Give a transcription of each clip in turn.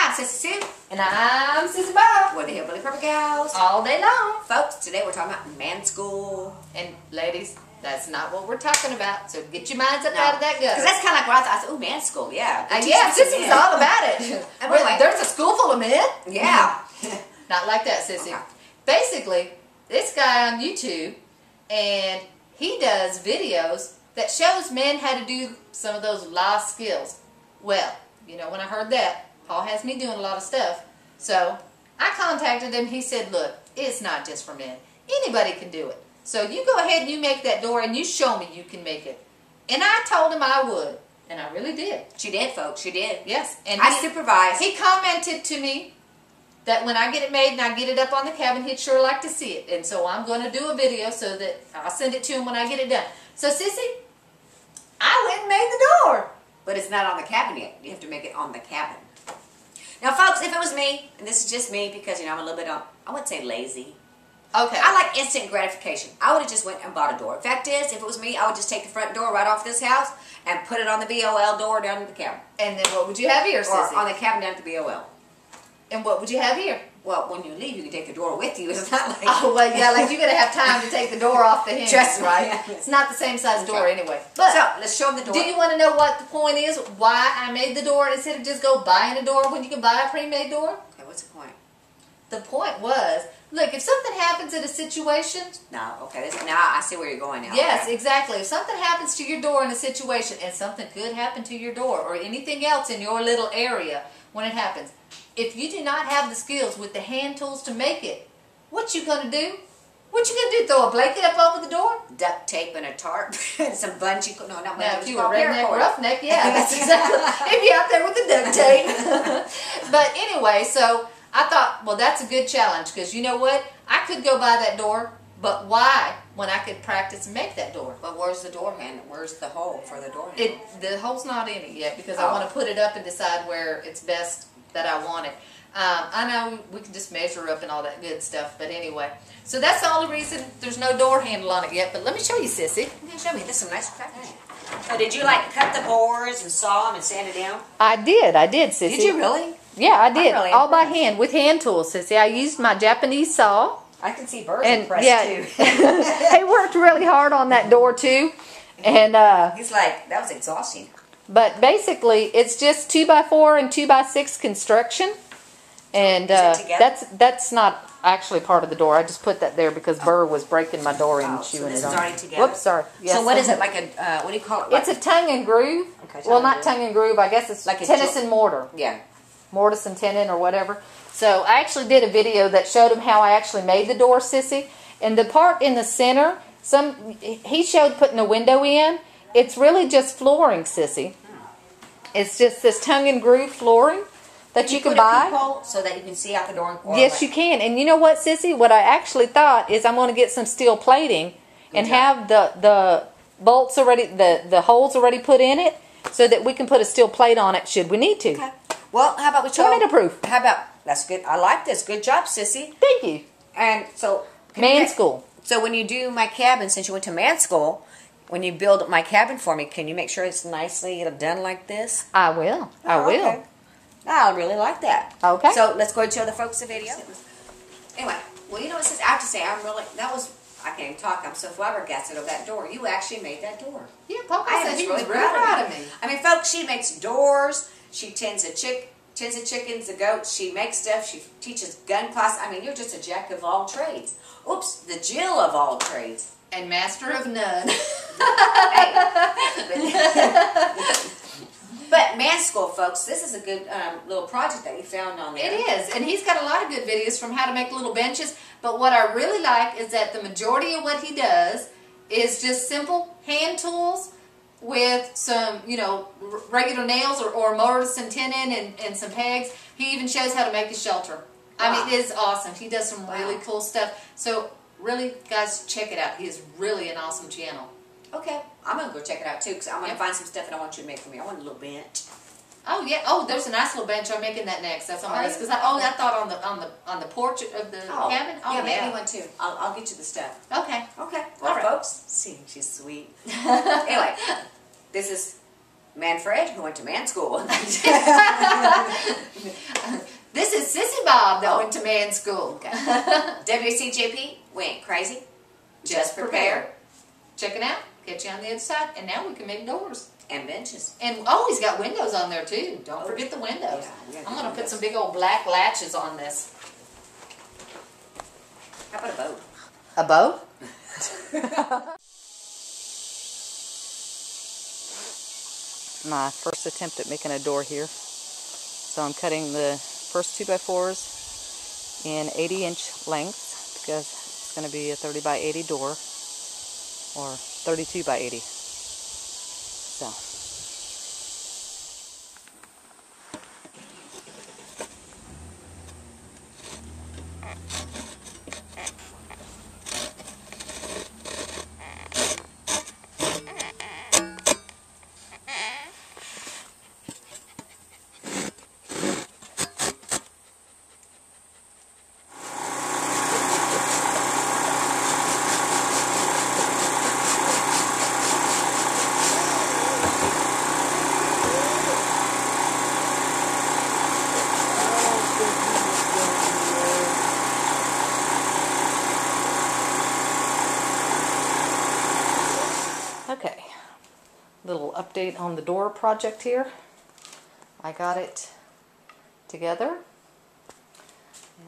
I'm Sissy Sue. And I'm Sissy Bob. We're the Hillbilly Purple Gals. All day long. Folks, today we're talking about man school. And ladies, that's not what we're talking about. So get your minds up out of that gutter. Because that's kind of like what I thought. I said, ooh, man school, yeah. Yeah, Sissy was all about it. Really? There's a school full of men? Yeah. Not like that, Sissy. Okay. Basically, this guy on YouTube, and he does videos that shows men how to do some of those lost skills. Well, you know, when I heard that, Paul has me doing a lot of stuff. So I contacted him. He said, look, it's not just for men. Anybody can do it. So you go ahead and you make that door and you show me you can make it. And I told him I would. And I really did. She did, folks. She did. Yes. And I supervised. He commented to me that when I get it made and I get it up on the cabin, he'd sure like to see it. And so I'm going to do a video so that I'll send it to him when I get it done. So, Sissy, I went and made the door. But it's not on the cabin yet. You have to make it on the cabin. Now, folks, if it was me, and this is just me because, you know, I'm a little bit, I wouldn't say lazy. Okay. I like instant gratification. I would have just went and bought a door. Fact is, if it was me, I would just take the front door right off this house and put it on the BOL door down at the cabin. And then what would you have here, Sissy? Or on the cabin down at the BOL. And what would you have here? Well, when you leave, you can take the door with you. It's not like... Oh, well, yeah, like you're going to have time to take the door off the hinge, Trust me. right? It's not the same size door right. anyway. But so, let's show them the door. Do you want to know what the point is? Why I made the door instead of just go buying a door when you can buy a pre-made door? Okay, what's the point? The point was, look, if something happens in a situation... No, okay, now I see where you're going now. Yes, okay. exactly. If something happens to your door in a situation, and something could happen to your door or anything else in your little area when it happens, if you do not have the skills with the hand tools to make it, what you going to do? What you going to do? Throw a blanket up over the door? Duct tape and a tarp and some bungee. No, not bungee. Now, if you were redneck, roughneck, yeah, that's exactly. He'd be out there with the duct tape. But anyway, so I thought, well, that's a good challenge because you know what? I could go buy that door, but why when I could practice and make that door? But where's the door handle? Where's the hole for the door handle? The hole's not in it yet because I want to put it up and decide where it's best that I want it. I know we can just measure up and all that good stuff, but anyway. So that's the only reason there's no door handle on it yet, but let me show you, Sissy. Yeah, show me. There's some nice crafting. So did you like cut the boards and saw them and sand it down? I did, Sissy. Did you really? Yeah, I did. Really all by hand, with hand tools, Sissy. I used my Japanese saw. I can see birds impressed too. He worked really hard on that door too. And he's like, that was exhausting. But basically, it's just 2x4 and 2x6 construction, and that's not actually part of the door. I just put that there because Burr was breaking my door and chewing so this it on. is already together? Whoops, sorry. Yes. So what is it, like a, what do you call it? Like, it's a tongue and groove. Okay, well, not tongue and groove. I guess it's like tennis and mortar. Yeah. Mortise and tenon or whatever. So I actually did a video that showed him how I actually made the door, Sissy. And the part in the center, he showed putting a window in. It's really just flooring, Sissy. It's just this tongue and groove flooring that you can buy. A peephole so that you can see out the door. Yes, you can. And you know what, Sissy? What I actually thought is I'm going to get some steel plating and have the bolts already, the holes already put in it so that we can put a steel plate on it should we need to. Okay. Well, how about we show... Want me to proof? How about... That's good. I like this. Good job, Sissy. Thank you. And so... Man school. So when you do my cabin, since you went to man school, when you build my cabin for me, can you make sure it's nicely done like this? I will. I will. Okay. I really like that. Okay. So let's go and show the folks the video. Anyway, well, you know what, Sissy, I have to say, that was... I can't even talk. I'm so flabbergasted of that door. You actually made that door. Yeah, Papa said he was really proud of me. I mean, folks, she makes doors. She tends the chickens, the goats. She makes stuff. She teaches gun class. I mean, you're just a jack of all trades. Oops, the Jill of all trades. And master of none. But man school, folks, this is a good little project that you found on there. It is, and he's got a lot of good videos from how to make little benches. But what I really like is that the majority of what he does is just simple hand tools with some, you know, regular nails or mortise and tenon and some pegs. He even shows how to make a shelter. Wow. I mean, it is awesome. He does some really cool stuff. So, really, guys, check it out. He is really an awesome channel. Okay, I'm going to go check it out, too, because I'm going to find some stuff that I want you to make for me. I want a little bench. Oh, yeah. Oh, there's a nice little bench. I'm making that next. That's on my list. Because I thought on the porch of the cabin. Oh, yeah, maybe one, too. I'll get you the stuff. Okay. Okay. Well, all right. folks, see, she's sweet. Anyway, this is Manfred, who went to man school. This is Sissy Bob that went to man school. Okay. WCJP, we ain't crazy. Just prepare. Check it out. Catch you on the other side. And now we can make doors. And benches. And oh, he's got windows on there too. Don't forget the windows. Yeah, I'm going to put some big old black latches on this. How about a bow? A bow? My first attempt at making a door here. So I'm cutting the first 2x4s in 80-inch lengths because it's going to be a 30 by 80 door or 32 by 80. So. Okay, little update on the door project here. I got it together,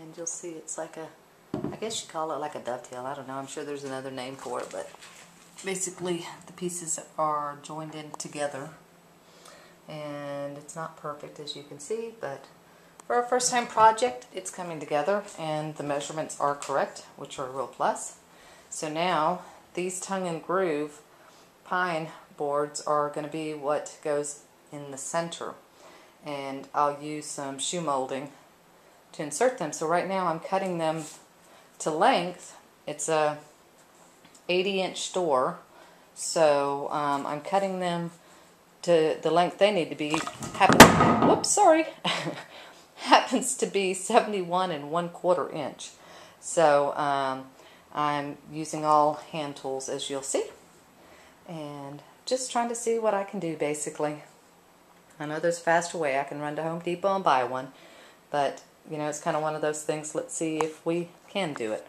and you'll see it's like a, I guess you call it like a dovetail. I don't know, I'm sure there's another name for it, but basically the pieces are joined in together, and it's not perfect as you can see, but for a first time project it's coming together, and the measurements are correct, which are a real plus. So now these tongue and groove pine boards are going to be what goes in the center, and I'll use some shoe molding to insert them. So right now I'm cutting them to length. It's a 80-inch door, so I'm cutting them to the length they need to be. Happens to be 71 1/4 inch. So I'm using all hand tools, as you'll see, and just trying to see what I can do, basically. I know there's a faster way. I can run to Home Depot and buy one, but you know, it's kind of one of those things. Let's see if we can do it.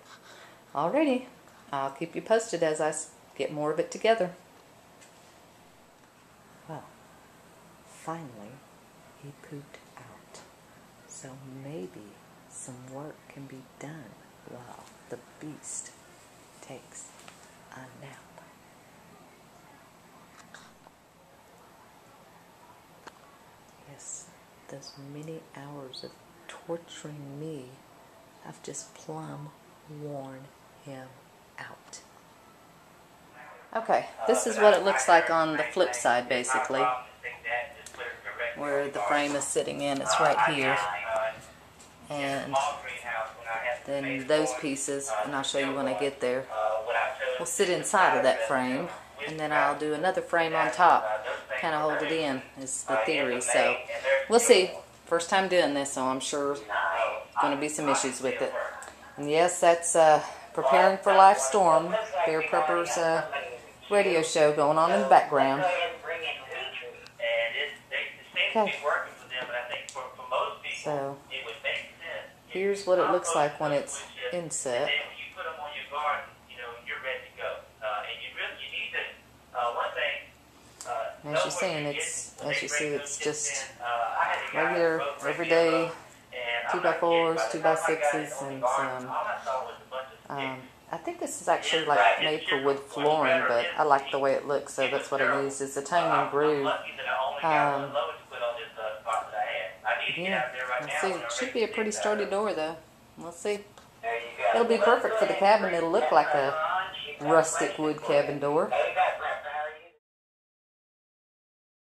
Alrighty, I'll keep you posted as I get more of it together. Well, finally he pooped out, so maybe some work can be done while the beast takes a nap. Yes, those many hours of torturing me have just plumb worn him out. Okay, this is what it looks like on the flip side, basically, where the frame is sitting in. It's right here, and then those pieces, and I'll show you when I get there, will sit inside of that frame, and then I'll do another frame on top, kind of hold it in, is the theory. So we'll see. First time doing this, so I'm sure going to be some issues with it. And yes, that's Preparing for Life Storm, Bear Prepper's radio show going on in the background. Okay. So here's what it looks like when it's inset. And as you're seeing, as you see, it's just regular, everyday 2x4s, 2x6s, and some. I think this is actually like made for wood flooring, but I like the way it looks, so that's what I used. It's a tongue and groove. Yeah, let's see. It should be a pretty sturdy door, though. We'll see. It'll be perfect for the cabin. It'll look like a rustic wood cabin door.